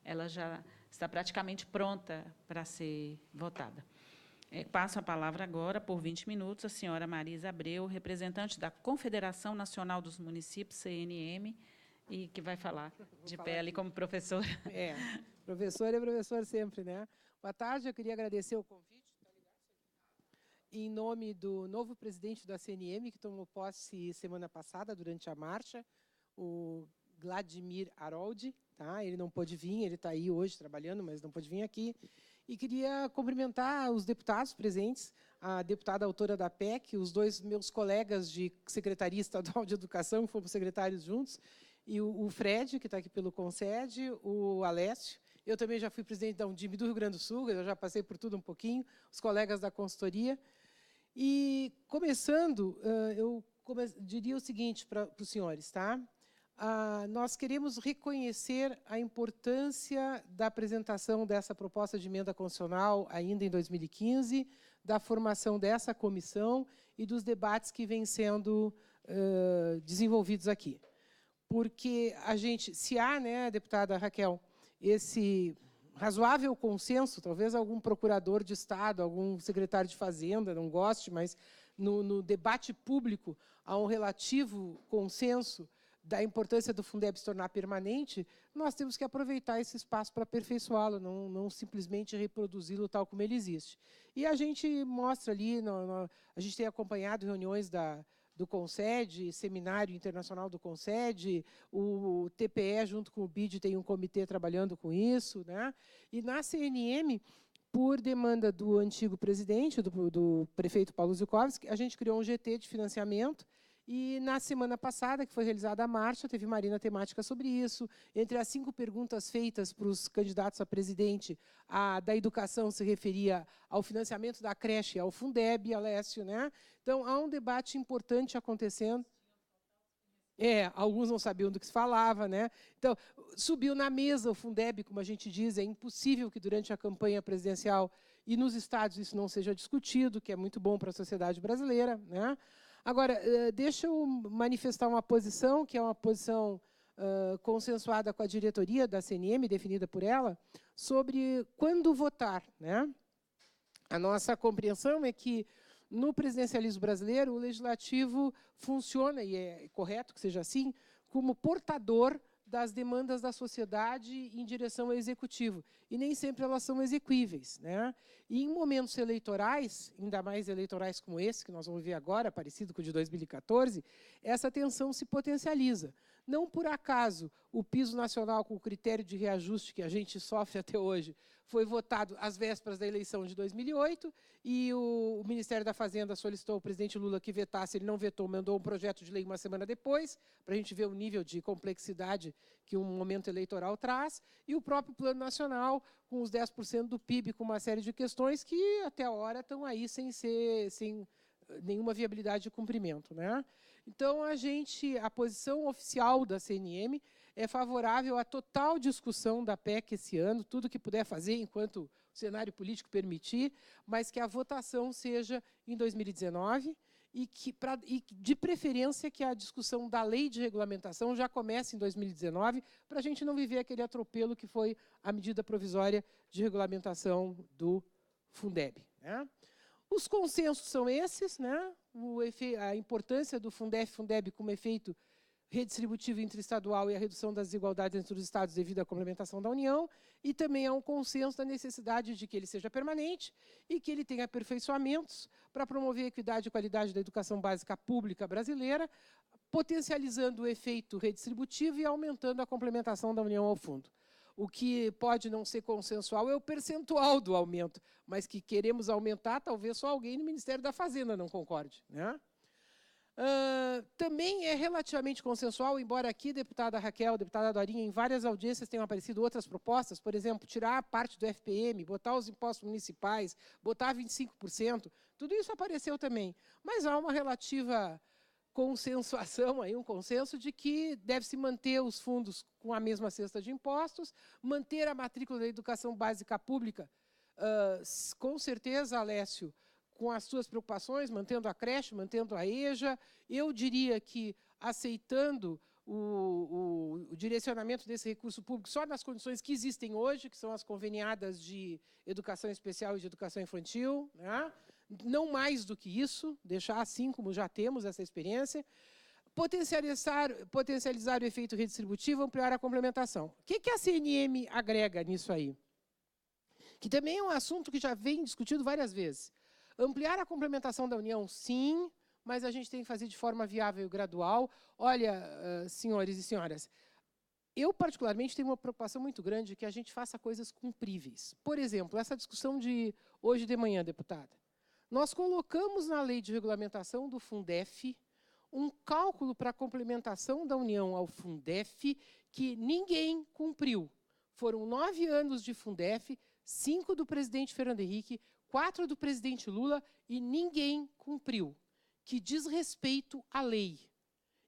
ela já está praticamente pronta para ser votada. Passo a palavra agora, por 20 minutos, à senhora Marisa Abreu, representante da Confederação Nacional dos Municípios, CNM, e que vai falar de pé ali como professora. Professor é professor sempre, né? Boa tarde, eu queria agradecer o convite. Em nome do novo presidente da CNM, que tomou posse semana passada, durante a marcha, o Vladimir Haroldi, tá? Ele não pôde vir, ele está aí hoje trabalhando, mas não pôde vir aqui. E queria cumprimentar os deputados presentes, a deputada autora da PEC, os dois meus colegas de Secretaria Estadual de Educação, que fomos secretários juntos, e o Fred, que está aqui pelo Concede, o Alessio. Eu também já fui presidente da Undime do Rio Grande do Sul, eu já passei por tudo um pouquinho, os colegas da consultoria. E, começando, eu diria o seguinte para os senhores, tá? Nós queremos reconhecer a importância da apresentação dessa proposta de emenda constitucional ainda em 2015, da formação dessa comissão e dos debates que vêm sendo desenvolvidos aqui. Porque a gente, se há, né, deputada Raquel, esse razoável consenso, talvez algum procurador de Estado, algum secretário de Fazenda não goste, mas no debate público há um relativo consenso da importância do Fundeb se tornar permanente, nós temos que aproveitar esse espaço para aperfeiçoá-lo, não simplesmente reproduzi-lo tal como ele existe. E a gente mostra ali, a gente tem acompanhado reuniões do Concede, Seminário Internacional do Concede, o TPE, junto com o BID, tem um comitê trabalhando com isso, né? E na CNM, por demanda do antigo presidente, do prefeito Paulo Zukovski, a gente criou um GT de financiamento. E, na semana passada, que foi realizada a marcha, teve marina temática sobre isso. Entre as 5 perguntas feitas para os candidatos a presidente, a da educação se referia ao financiamento da creche, ao Fundeb, Alessio, né? Então, há um debate importante acontecendo. Alguns não sabiam do que se falava, né? Então, subiu na mesa o Fundeb, como a gente diz, é impossível que durante a campanha presidencial e nos estados isso não seja discutido, que é muito bom para a sociedade brasileira, né? Agora, deixa eu manifestar uma posição, que é uma posição consensuada com a diretoria da CNM, definida por ela, sobre quando votar, né? A nossa compreensão é que, no presidencialismo brasileiro, o legislativo funciona, e é correto que seja assim, como portador das demandas da sociedade em direção ao executivo. E nem sempre elas são exequíveis, né? E em momentos eleitorais, ainda mais eleitorais como esse, que nós vamos ver agora, parecido com o de 2014, essa tensão se potencializa. Não por acaso o piso nacional com o critério de reajuste que a gente sofre até hoje foi votado às vésperas da eleição de 2008 e o Ministério da Fazenda solicitou ao presidente Lula que vetasse, ele não vetou, mandou um projeto de lei uma semana depois, para a gente ver o nível de complexidade que um momento eleitoral traz, e o próprio Plano Nacional, com os 10% do PIB, com uma série de questões que, até a hora, estão aí sem nenhuma viabilidade de cumprimento, né? Então, a posição oficial da CNM é favorável à total discussão da PEC esse ano, tudo que puder fazer enquanto o cenário político permitir, mas que a votação seja em 2019 e de preferência que a discussão da lei de regulamentação já comece em 2019, para a gente não viver aquele atropelo que foi a medida provisória de regulamentação do Fundeb, né? Os consensos são esses, né? A importância do Fundeb como efeito redistributivo interestadual e a redução das desigualdades entre os estados devido à complementação da União, e também há um consenso da necessidade de que ele seja permanente e que ele tenha aperfeiçoamentos para promover a equidade e qualidade da educação básica pública brasileira, potencializando o efeito redistributivo e aumentando a complementação da União ao fundo. O que pode não ser consensual é o percentual do aumento, mas que queremos aumentar, talvez só alguém no Ministério da Fazenda não concorde, né? Também é relativamente consensual, embora aqui, deputada Raquel, deputada Dorinha, em várias audiências tenham aparecido outras propostas, por exemplo, tirar parte do FPM, botar os impostos municipais, botar 25%, tudo isso apareceu também. Mas há uma relativa consensuação, aí, um consenso de que deve-se manter os fundos com a mesma cesta de impostos, manter a matrícula da educação básica pública, com certeza, Alessio, com as suas preocupações, mantendo a creche, mantendo a EJA. Eu diria que, aceitando o direcionamento desse recurso público só nas condições que existem hoje, que são as conveniadas de educação especial e de educação infantil, né? Não mais do que isso, deixar assim como já temos essa experiência. Potencializar o efeito redistributivo, ampliar a complementação. O que a CNM agrega nisso aí? Que também é um assunto que já vem discutido várias vezes. Ampliar a complementação da União, sim, mas a gente tem que fazer de forma viável e gradual. Olha, senhores e senhoras, eu particularmente tenho uma preocupação muito grande que a gente faça coisas cumpríveis. Por exemplo, essa discussão de hoje de manhã, deputada. Nós colocamos na lei de regulamentação do Fundef um cálculo para a complementação da União ao Fundef que ninguém cumpriu. Foram 9 anos de Fundef, 5 do presidente Fernando Henrique, 4 do presidente Lula, e ninguém cumpriu. Que desrespeito à lei.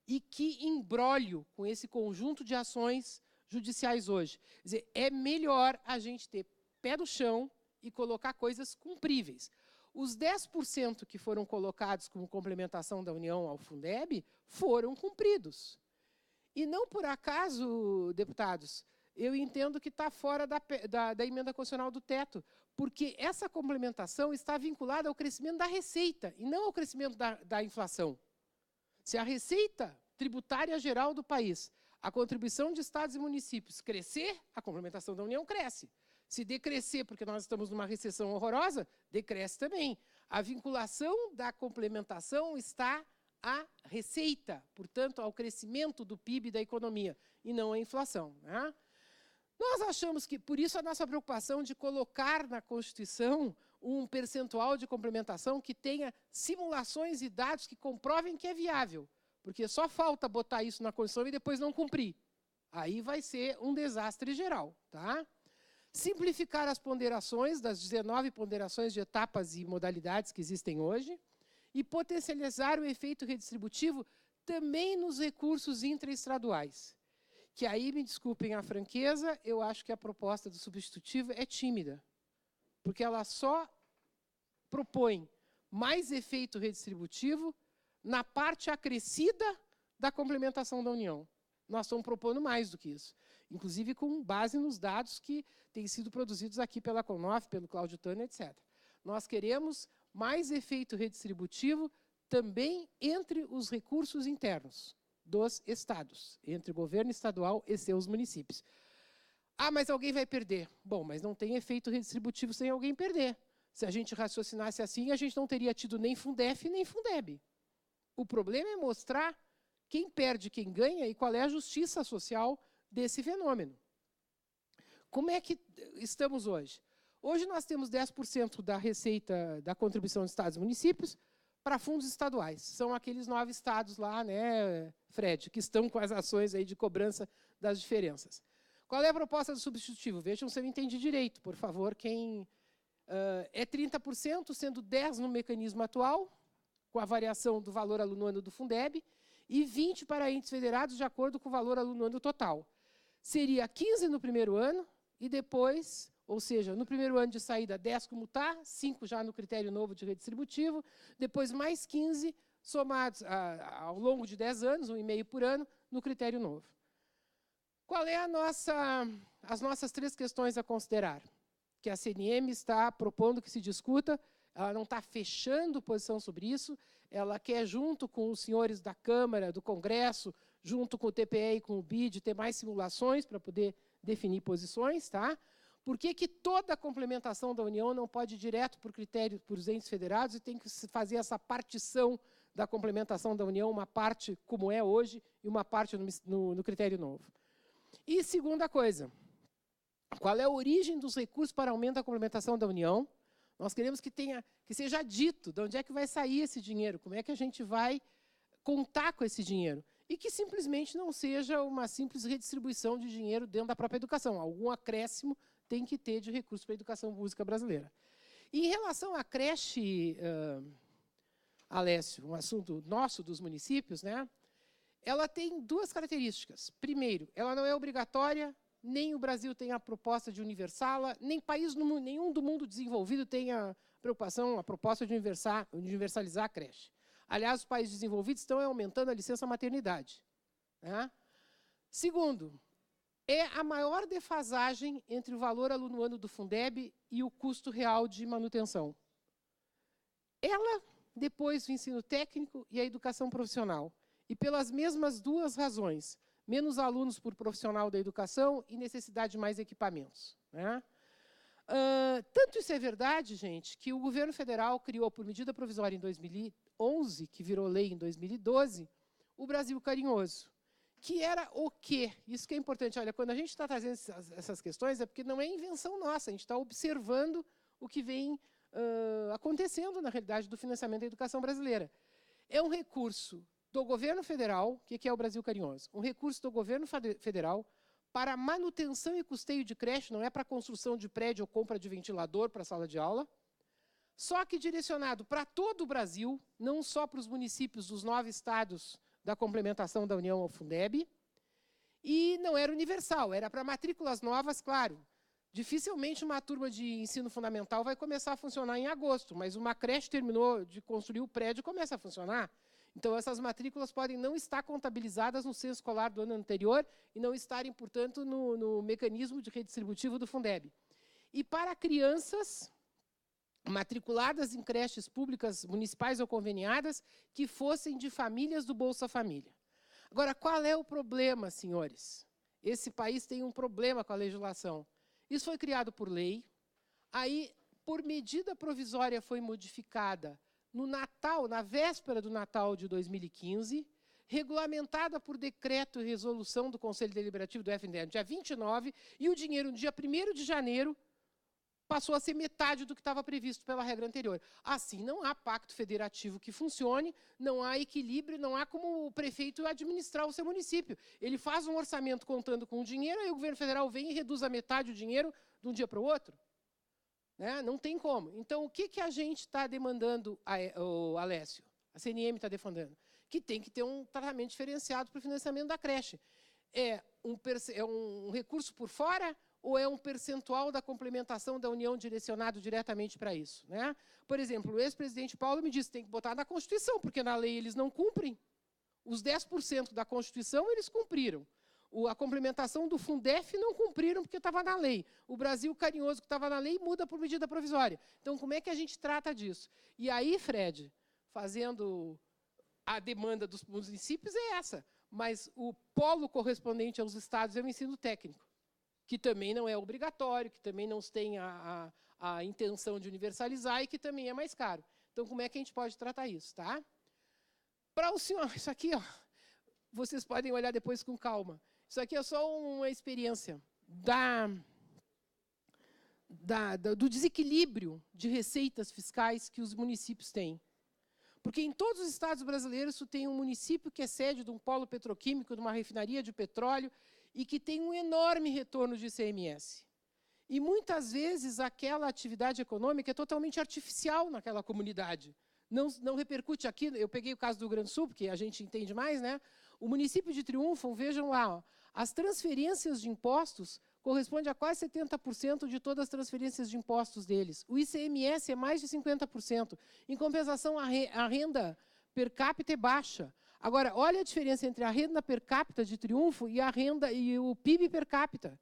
E que imbróglio com esse conjunto de ações judiciais hoje. Quer dizer, é melhor a gente ter pé no chão e colocar coisas cumpríveis. Os 10% que foram colocados como complementação da União ao Fundeb foram cumpridos. E não por acaso, deputados, eu entendo que está fora da emenda constitucional do teto, porque essa complementação está vinculada ao crescimento da receita e não ao crescimento da inflação. Se a receita tributária geral do país, a contribuição de estados e municípios crescer, a complementação da União cresce. Se decrescer, porque nós estamos numa recessão horrorosa, decresce também. A vinculação da complementação está à receita, portanto, ao crescimento do PIB da economia, e não à inflação, né? Nós achamos que, por isso, a nossa preocupação de colocar na Constituição um percentual de complementação que tenha simulações e dados que comprovem que é viável, porque só falta botar isso na Constituição e depois não cumprir. Aí vai ser um desastre geral, tá? Simplificar as ponderações, das 19 ponderações de etapas e modalidades que existem hoje, e potencializar o efeito redistributivo também nos recursos intraestaduais. Que aí, me desculpem a franqueza, eu acho que a proposta do substitutivo é tímida, porque ela só propõe mais efeito redistributivo na parte acrescida da complementação da União. Nós estamos propondo mais do que isso, inclusive com base nos dados que têm sido produzidos aqui pela CONOF, pelo Cláudio Tânia, etc. Nós queremos mais efeito redistributivo também entre os recursos internos dos estados, entre o governo estadual e seus municípios. Ah, mas alguém vai perder. Bom, mas não tem efeito redistributivo sem alguém perder. Se a gente raciocinasse assim, a gente não teria tido nem Fundef, nem Fundeb. O problema é mostrar quem perde, quem ganha e qual é a justiça social desse fenômeno. Como é que estamos hoje? Hoje nós temos 10% da receita da contribuição de estados e municípios para fundos estaduais. São aqueles 9 estados lá, né, Fred, que estão com as ações aí de cobrança das diferenças. Qual é a proposta do substitutivo? Vejam se eu entendi direito, por favor. É 30%, sendo 10% no mecanismo atual, com a variação do valor aluno-ano do Fundeb, e 20% para entes federados, de acordo com o valor aluno-ano total. Seria 15% no primeiro ano, e depois, ou seja, no primeiro ano de saída, 10 como está, 5 já no critério novo de redistributivo, depois mais 15 somados ao longo de 10 anos, 1,5 por ano, no critério novo. Qual é as nossas 3 questões a considerar? Que a CNM está propondo que se discuta, ela não está fechando posição sobre isso, ela quer, junto com os senhores da Câmara, do Congresso, junto com o TPE e com o BID, ter mais simulações para poder definir posições, tá? Por que toda a complementação da União não pode ir direto por critério para os entes federados e tem que se fazer essa partição da complementação da União, uma parte como é hoje e uma parte no critério novo? E segunda coisa, qual é a origem dos recursos para aumento da complementação da União? Nós queremos que seja dito de onde é que vai sair esse dinheiro, como é que a gente vai contar com esse dinheiro. E que simplesmente não seja uma simples redistribuição de dinheiro dentro da própria educação. Algum acréscimo tem que ter de recursos para a educação pública brasileira. E em relação à creche, Alessio, um assunto nosso dos municípios, né? Ela tem 2 características. Primeiro, ela não é obrigatória, nem o Brasil tem a proposta de universá-la, nem país nenhum do mundo desenvolvido tem a proposta de universalizar a creche. Aliás, os países desenvolvidos estão aumentando a licença maternidade, né? Segundo, é a maior defasagem entre o valor aluno-ano do Fundeb e o custo real de manutenção. Ela, depois do ensino técnico e a educação profissional. E pelas mesmas duas razões, menos alunos por profissional da educação e necessidade de mais equipamentos, né? Tanto isso é verdade, gente, que o governo federal criou, por medida provisória em 2011, que virou lei em 2012, o Brasil Carinhoso, que era o quê? Isso que é importante. Olha, quando a gente está trazendo essas questões, é porque não é invenção nossa, a gente está observando o que vem acontecendo, na realidade, do financiamento da educação brasileira. É um recurso do governo federal, o que é o Brasil Carinhoso? Um recurso do governo federal para manutenção e custeio de creche, não é para construção de prédio ou compra de ventilador para a sala de aula, só que direcionado para todo o Brasil, não só para os municípios dos 9 estados da complementação da União ao Fundeb, e não era universal, era para matrículas novas, claro. Dificilmente uma turma de ensino fundamental vai começar a funcionar em agosto, mas uma creche terminou de construir o prédio e começa a funcionar. Então, essas matrículas podem não estar contabilizadas no censo escolar do ano anterior e não estarem, portanto, no mecanismo de redistributivo do Fundeb. E para crianças matriculadas em creches públicas municipais ou conveniadas que fossem de famílias do Bolsa Família. Agora, qual é o problema, senhores? Esse país tem um problema com a legislação. Isso foi criado por lei, aí, por medida provisória, foi modificada no Natal, na véspera do Natal de 2015, regulamentada por decreto e resolução do Conselho Deliberativo do FNDE, no dia 29, e o dinheiro, no dia 1º de janeiro, passou a ser metade do que estava previsto pela regra anterior. Assim, não há pacto federativo que funcione, não há equilíbrio, não há como o prefeito administrar o seu município. Ele faz um orçamento contando com o dinheiro, aí o governo federal vem e reduz a metade o dinheiro de um dia para o outro. Né? Não tem como. Então, o que a gente está demandando, Alessio? A CNM está defendendo? Que tem que ter um tratamento diferenciado para o financiamento da creche. É um recurso por fora ou é um percentual da complementação da União direcionado diretamente para isso? Né? Por exemplo, o ex-presidente Paulo me disse que tem que botar na Constituição, porque na lei eles não cumprem. Os 10% da Constituição eles cumpriram. A complementação do Fundef não cumpriram porque estava na lei. O Brasil Carinhoso, que estava na lei, muda por medida provisória. Então, como é que a gente trata disso? E aí, Fred, fazendo a demanda dos municípios é essa, mas o polo correspondente aos estados é o ensino técnico, que também não é obrigatório, que também não tem a intenção de universalizar e que também é mais caro. Então, como é que a gente pode tratar isso? Tá? Para o senhor, isso aqui, ó, vocês podem olhar depois com calma. Isso aqui é só uma experiência do desequilíbrio de receitas fiscais que os municípios têm. Porque em todos os estados brasileiros, tu tem um município que é sede de um polo petroquímico, de uma refinaria de petróleo, e que tem um enorme retorno de ICMS. E, muitas vezes, aquela atividade econômica é totalmente artificial naquela comunidade. Não repercute aqui. Eu peguei o caso do Rio Grande do Sul, porque a gente entende mais, né? O município de Triunfo, vejam lá, ó, as transferências de impostos correspondem a quase 70% de todas as transferências de impostos deles. O ICMS é mais de 50%. Em compensação, a renda per capita é baixa. Agora, olha a diferença entre a renda per capita de Triunfo e a renda e o PIB per capita.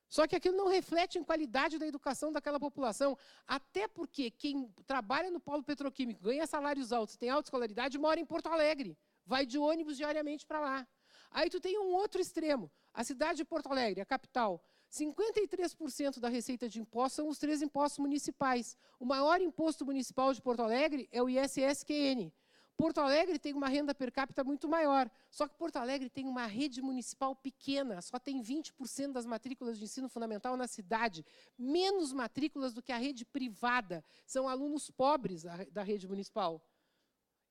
Só que aquilo não reflete em qualidade da educação daquela população, até porque quem trabalha no polo petroquímico, ganha salários altos, tem alta escolaridade, mora em Porto Alegre, vai de ônibus diariamente para lá. Aí tu tem um outro extremo, a cidade de Porto Alegre, a capital, 53% da receita de impostos são os 3 impostos municipais. O maior imposto municipal de Porto Alegre é o ISS-QN. Porto Alegre tem uma renda per capita muito maior, só que Porto Alegre tem uma rede municipal pequena, só tem 20% das matrículas de ensino fundamental na cidade, menos matrículas do que a rede privada, são alunos pobres da rede municipal.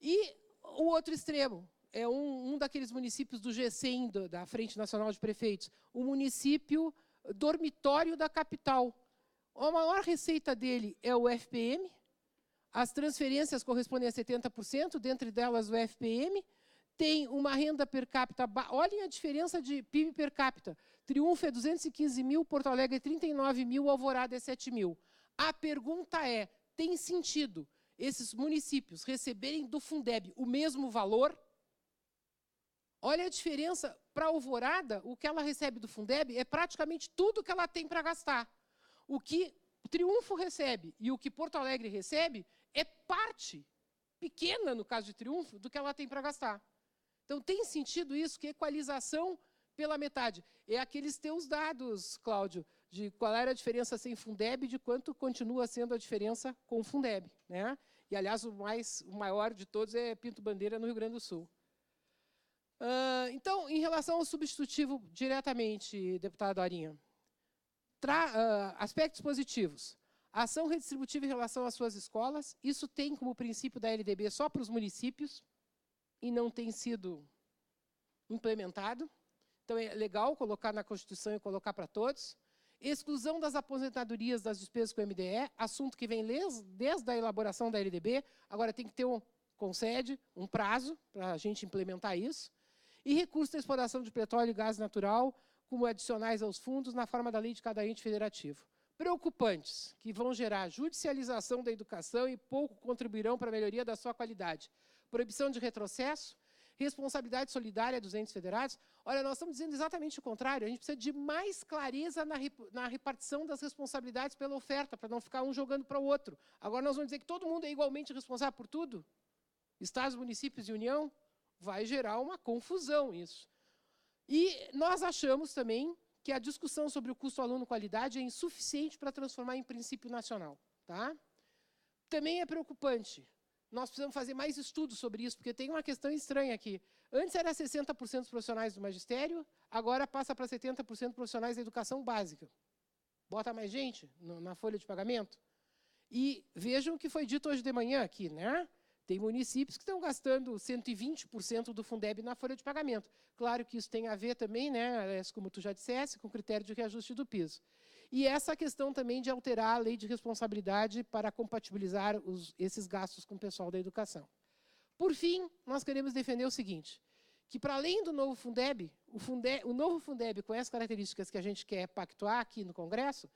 E o outro extremo, é um daqueles municípios do G100, da Frente Nacional de Prefeitos, o município dormitório da capital. A maior receita dele é o FPM, as transferências correspondem a 70%, dentre delas o FPM, tem uma renda per capita, olhem a diferença de PIB per capita, Triunfo é 215 mil, Porto Alegre é 39 mil, Alvorada é 7 mil. A pergunta é, tem sentido esses municípios receberem do Fundeb o mesmo valor? Olha a diferença, para Alvorada, o que ela recebe do Fundeb é praticamente tudo que ela tem para gastar. O que Triunfo recebe e o que Porto Alegre recebe é parte pequena, no caso de Triunfo, do que ela tem para gastar. Então, tem sentido isso, que equalização pela metade. É aqueles teus dados, Cláudio, de qual era a diferença sem Fundeb e de quanto continua sendo a diferença com Fundeb, né? E, aliás, o maior de todos é Pinto Bandeira, no Rio Grande do Sul. Então, em relação ao substitutivo diretamente, deputado Arinha, aspectos positivos. A ação redistributiva em relação às suas escolas, isso tem como princípio da LDB só para os municípios e não tem sido implementado. Então, é legal colocar na Constituição e colocar para todos. Exclusão das aposentadorias das despesas com o MDE, assunto que vem desde a elaboração da LDB, agora tem que ter concede um prazo para a gente implementar isso. E recurso da exploração de petróleo e gás natural, como adicionais aos fundos, na forma da lei de cada ente federativo. Preocupantes, que vão gerar judicialização da educação e pouco contribuirão para a melhoria da sua qualidade. Proibição de retrocesso, responsabilidade solidária dos entes federados. Olha, nós estamos dizendo exatamente o contrário. A gente precisa de mais clareza na repartição das responsabilidades pela oferta, para não ficar um jogando para o outro. Agora nós vamos dizer que todo mundo é igualmente responsável por tudo? Estados, municípios e União? Vai gerar uma confusão isso. E nós achamos também que a discussão sobre o custo aluno-qualidade é insuficiente para transformar em princípio nacional. Tá? Também é preocupante. Nós precisamos fazer mais estudos sobre isso, porque tem uma questão estranha aqui. Antes era 60% dos profissionais do magistério, agora passa para 70% profissionais da educação básica. Bota mais gente na folha de pagamento? E vejam o que foi dito hoje de manhã aqui, né? Tem municípios que estão gastando 120% do Fundeb na folha de pagamento. Claro que isso tem a ver também, né, como tu já disseste, com o critério de reajuste do piso. E essa questão também de alterar a lei de responsabilidade para compatibilizar esses gastos com o pessoal da educação. Por fim, nós queremos defender o seguinte, que para além do novo Fundeb, o novo Fundeb, com as características que a gente quer pactuar aqui no Congresso,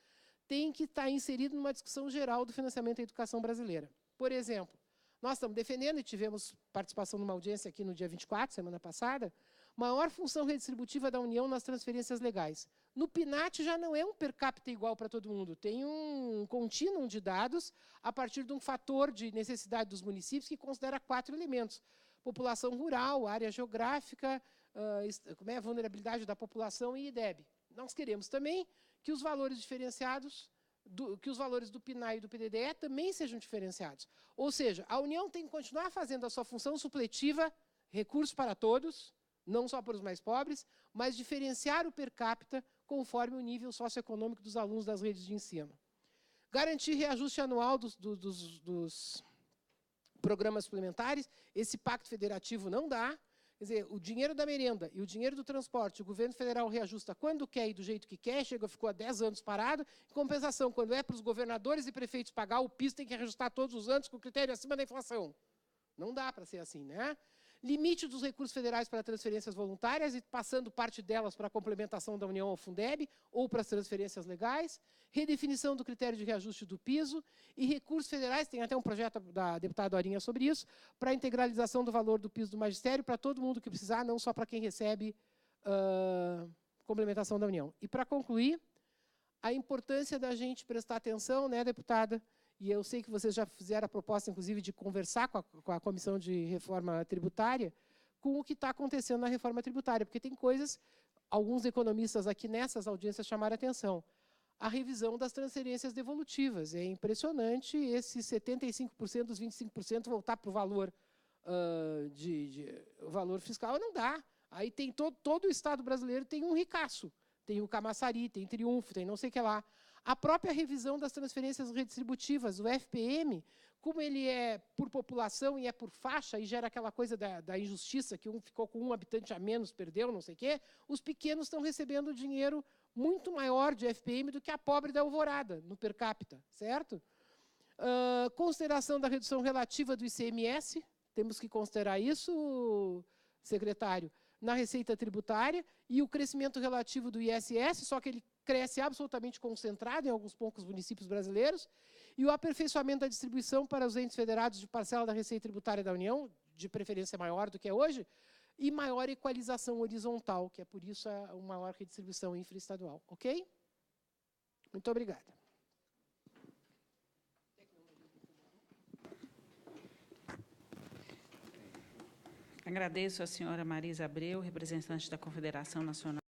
tem que estar inserido numa discussão geral do financiamento da educação brasileira. Por exemplo, nós estamos defendendo, e tivemos participação numa audiência aqui no dia 24, semana passada, maior função redistributiva da União nas transferências legais. No PNAT já não é um per capita igual para todo mundo, tem um contínuo de dados a partir de um fator de necessidade dos municípios que considera 4 elementos. População rural, área geográfica, vulnerabilidade da população e IDEB. Nós queremos também que os valores diferenciados que os valores do PNAE e do PDDE também sejam diferenciados. Ou seja, a União tem que continuar fazendo a sua função supletiva, recursos para todos, não só para os mais pobres, mas diferenciar o per capita conforme o nível socioeconômico dos alunos das redes de ensino. Garantir reajuste anual dos programas suplementares, esse pacto federativo não dá. Quer dizer, o dinheiro da merenda e o dinheiro do transporte, o governo federal reajusta quando quer e do jeito que quer, ficou há 10 anos parado. Em compensação, quando é para os governadores e prefeitos pagar, o PIS tem que reajustar todos os anos com critério acima da inflação. Não dá para ser assim, né? Limite dos recursos federais para transferências voluntárias e passando parte delas para a complementação da União ao Fundeb ou para as transferências legais. Redefinição do critério de reajuste do piso e recursos federais, tem até um projeto da deputada Arinha sobre isso, para a integralização do valor do piso do magistério para todo mundo que precisar, não só para quem recebe complementação da União. E, para concluir, a importância da gente prestar atenção, né, deputada, e eu sei que vocês já fizeram a proposta, inclusive, de conversar com a Comissão de Reforma Tributária, com o que está acontecendo na reforma tributária, porque tem coisas, alguns economistas aqui nessas audiências chamaram a atenção. A revisão das transferências devolutivas. É impressionante esses 75% dos 25% voltar para o valor, valor fiscal. Não dá. Aí tem todo o Estado brasileiro tem um ricaço. Tem o Camaçari, tem Triunfo, tem não sei o que lá. A própria revisão das transferências redistributivas, o FPM, como ele é por população e é por faixa, e gera aquela coisa da injustiça, que um ficou com um habitante a menos, perdeu, não sei o quê, os pequenos estão recebendo dinheiro muito maior de FPM do que a pobre da Alvorada, no per capita, certo? Consideração da redução relativa do ICMS, temos que considerar isso, secretário, na receita tributária, e o crescimento relativo do ISS, só que ele cresce absolutamente concentrado em alguns poucos municípios brasileiros, e o aperfeiçoamento da distribuição para os entes federados de parcela da receita tributária da União, de preferência maior do que é hoje, e maior equalização horizontal, que é por isso uma maior redistribuição infraestadual. Ok? Muito obrigada. Agradeço à senhora Marisa Abreu, representante da Confederação Nacional